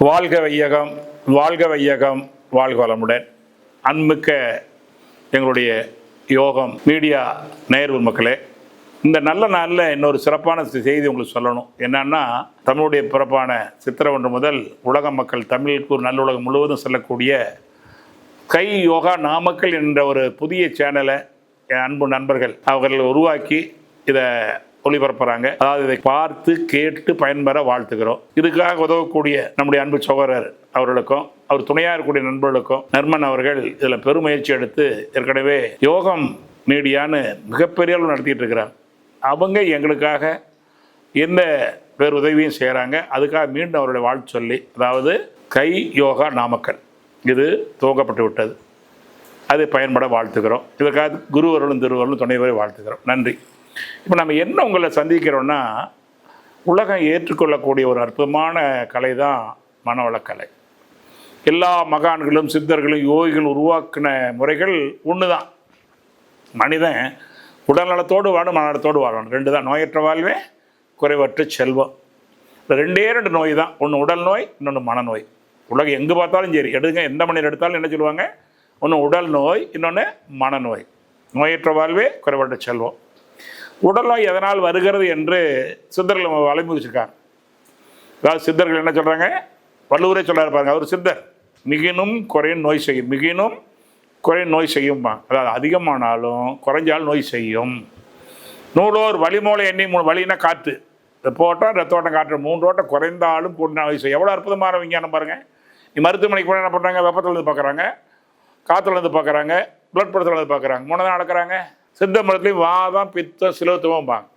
வாழ்க வையகம், வாழ்க வையகம், வாழ்க வளமுடன். அன்புமிக்க எங்களுடைய யோகம் மீடியா நேயர்கள் மக்களே, இந்த நல்ல நாளில் இன்னொரு சிறப்பான செய்தி உங்களுக்கு சொல்லணும். என்னன்னா, தமிழுடைய பிறப்பான சித்திரை 1 முதல் உலக மக்கள் தமிழுக்கு ஒரு நல்லுலகம் முழுவதும் செல்லக்கூடிய கை யோகா நாமக்கல் என்ற ஒரு புதிய சேனலை என் அன்பு நண்பர்கள் அவர்கள் உருவாக்கி இதை ஒளிபரப்புறாங்க. அதாவது இதை பார்த்து கேட்டு பயன்பெற வாழ்த்துக்கிறோம். இதுக்காக உதவக்கூடிய நம்முடைய அன்பு சகோதரர் அவர்களுக்கும் அவர் துணையாக இருக்கக்கூடிய நண்பர்களுக்கும் நர்மன் அவர்கள் இதில் பெருமுயற்சி எடுத்து ஏற்கனவே யோகம் மீடியான்னு மிகப்பெரிய அளவு நடத்திட்டு இருக்கிறாங்க. அவங்க எங்களுக்காக எந்த பேர் உதவியும் செய்கிறாங்க. அதுக்காக மீண்டும் அவருடைய வாழ்த்து சொல்லி, அதாவது கை யோகா நாமக்கல் இது துவங்கப்பட்டு விட்டது. அது பயன்பட வாழ்த்துக்கிறோம். இதற்காக குருவர்களும் திருவர்களும் துணைவரை வாழ்த்துக்கிறோம். நன்றி. இப்போ நம்ம என்ன உங்களை சந்திக்கிறோன்னா, உலகம் ஏற்றுக்கொள்ளக்கூடிய ஒரு அற்புதமான கலை தான் மனவளக்கலை. எல்லா மகான்களும் சித்தர்களும் யோகிகளும் உருவாக்கின முறைகள் ஒன்று தான். மனிதன் உடல்நலத்தோடு வாழும், மனநலத்தோடு வாழணும். 2 தான். நோயற்ற வாழ்வே குறைவற்ற செல்வம். இந்த 2 நோய் தான். ஒன்று உடல் நோய், இன்னொன்று மனநோய். உலகம் எங்கே பார்த்தாலும் சரி எடுங்க, எந்த மனிதர் எடுத்தாலும் என்ன சொல்லுவாங்க? ஒன்று உடல் நோய், இன்னொன்று மனநோய். நோயற்ற வாழ்வே குறைவற்ற செல்வம். உடல் நோய் எதனால் வருகிறது என்று சித்தர்கள் வலைமுதிச்சிருக்காங்க. அதாவது சித்தர்கள் என்ன சொல்கிறாங்க? வள்ளுவரே சொல்கிறாரு பாருங்க. அவர் சித்தர் மிகினும் குறையும் நோய் செய்யும், மிகினும் குறையும் நோய் செய்யும்பாங்க. அதாவது அதிகமானாலும் குறைஞ்சாலும் நோய் செய்யும். நூலோர் வழிமூலை எண்ணி வழினா காற்று, போட்டால் ரத்தோட்டம் காற்று 3 ஓட்டம் குறைந்தாலும் கூட நோய் செய்யும். எவ்வளோ அற்புதமான விஞ்ஞானம் பாருங்கள். நீ மருத்துவமனைக்கு போனால் என்ன பண்ணுறாங்க? வெப்பத்துலேருந்து பார்க்குறாங்க, காற்றுலேருந்து பார்க்குறாங்க, பிளட் ப்ரெஷர்லேருந்து பார்க்குறாங்க. 3 தான் நடக்கிறாங்க. சித்த மருத்துவம் வாதம் பித்தம் சிலோத்துவம்பாங்க.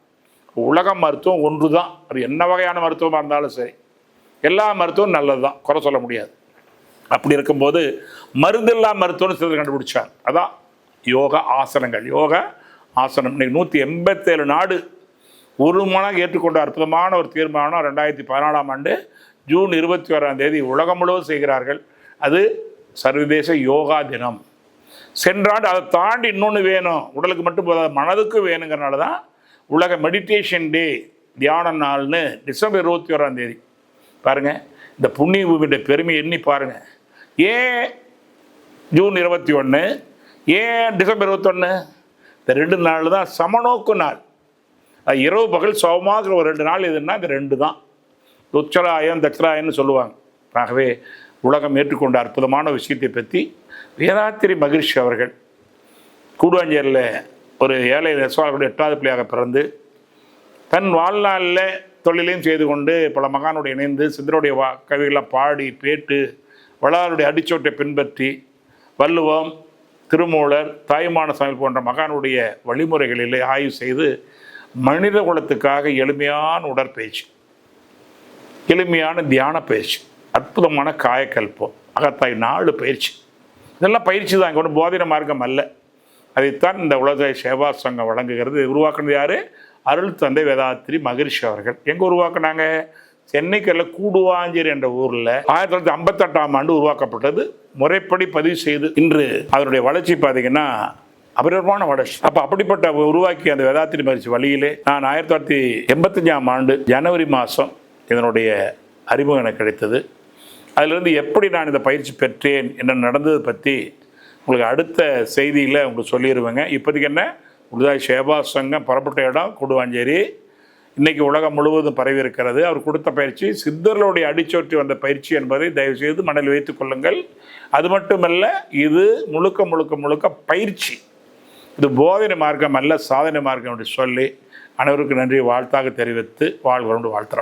உலக மருத்துவம் ஒன்று தான். அது என்ன வகையான மருத்துவமாக இருந்தாலும் சரி, எல்லா மருத்துவம் நல்லது தான், குறை சொல்ல முடியாது. அப்படி இருக்கும்போது மருந்தில்லா மருத்துவம்னு சிலர் கண்டுபிடிச்சாங்க. அதான் யோகா ஆசனங்கள். யோகா ஆசனம் இன்றைக்கி 187 நாடு ஒரு மனம் ஏற்றுக்கொண்ட அற்புதமான ஒரு தீர்மானம் 2014ஆம் ஆண்டு ஜூன் 21ஆம் தேதி உலகம் முழுவதும் செய்கிறார்கள். அது சர்வதேச யோகா தினம். சென்றாண்டு அதை தாண்டி இன்னொன்று வேணும், உடலுக்கு மட்டும் போதாது மனதுக்கு வேணுங்கிறனால தான் உலக மெடிடேஷன் டே, தியான நாள்னு டிசம்பர் 21ஆம் தேதி. பாருங்கள், இந்த புண்ணிய பூமியுடைய பெருமை எண்ணி பாருங்கள். ஏன் ஜூன் 21, ஏன் டிசம்பர் 21? இந்த 2 நாள் தான் சமநோக்கு நாள். அது இரவு பகல் சமமாகிற ஒரு 2 நாள் எதுன்னா இந்த 2 தான். உச்சராயம் தட்சராயன்னு சொல்லுவாங்க. ஆகவே உலகம் ஏற்றுக்கொண்ட அற்புதமான விஷயத்தை பற்றி வேதாத்திரி மகிழ்ச்சி அவர்கள் கூடுவாஞ்சேரியில் ஒரு ஏழை நெசவாளர்களுடைய 8வது பிள்ளையாக பிறந்து தன் வாழ்நாளில் தொழிலையும் செய்து கொண்டு பல மகானுடைய இணைந்து சித்தருடைய கவிகளை பாடி பேட்டு வளாருடைய அடிச்சோட்டை பின்பற்றி வள்ளுவம், திருமூலர், தாயுமான சமையல் போன்ற மகானுடைய வழிமுறைகளிலே ஆய்வு செய்து மனித குலத்துக்காக எளிமையான உடற்பயிற்சி, எளிமையான தியான பயிற்சி, அற்புதமான காயக்கல்பம், அகத்தாய் 4 பயிற்சி, இதெல்லாம் பயிற்சி தான். இங்கே ஒன்று போதின மார்க்கம் அல்ல. அதைத்தான் இந்த உலக சேவா சங்கம் வழங்குகிறது. உருவாக்குனது யார்? அருள் தந்தை வேதாத்திரி மகிழ்ச்சி அவர்கள். எங்கே உருவாக்குனாங்க? சென்னைக்கல்ல கூடுவாஞ்சேரி என்ற ஊரில் 1958ஆம் ஆண்டு உருவாக்கப்பட்டது. முறைப்படி பதிவு செய்து இன்று அதனுடைய வளர்ச்சி பார்த்தீங்கன்னா அபரிதமான வளர்ச்சி. அப்போ அப்படிப்பட்ட உருவாக்கி அந்த வேதாத்திரி மகிழ்ச்சி வழியிலே நான் 1985ஆம் ஆண்டு ஜனவரி மாதம் இதனுடைய அறிமுகம் எனக்கு கிடைத்தது. அதிலிருந்து எப்படி நான் இந்த பயிற்சி பெற்றேன், என்ன நடந்தது பற்றி உங்களுக்கு அடுத்த செய்தியில் உங்களுக்கு சொல்லிடுவேங்க. இப்போதைக்கு என்ன, உலகாய் சேவா சங்கம் புறப்பட்ட இடம் கூடுவாஞ்சேரி. இன்றைக்கி உலகம் முழுவதும் பரவி இருக்கிறது. அவர் கொடுத்த பயிற்சி சித்தர்களுடைய அடிச்சோற்றி வந்த பயிற்சி என்பதை தயவுசெய்து மனதில் வைத்துக் கொள்ளுங்கள். அது மட்டுமல்ல, இது முழுக்க முழுக்க முழுக்க பயிற்சி. இது போதனை மார்க்கம் அல்ல, சாதனை மார்க்கம் என்று சொல்லி அனைவருக்கும் நன்றி வாழ்த்தாக தெரிவித்து வாழ்வரோடு வாழ்த்துறோம்.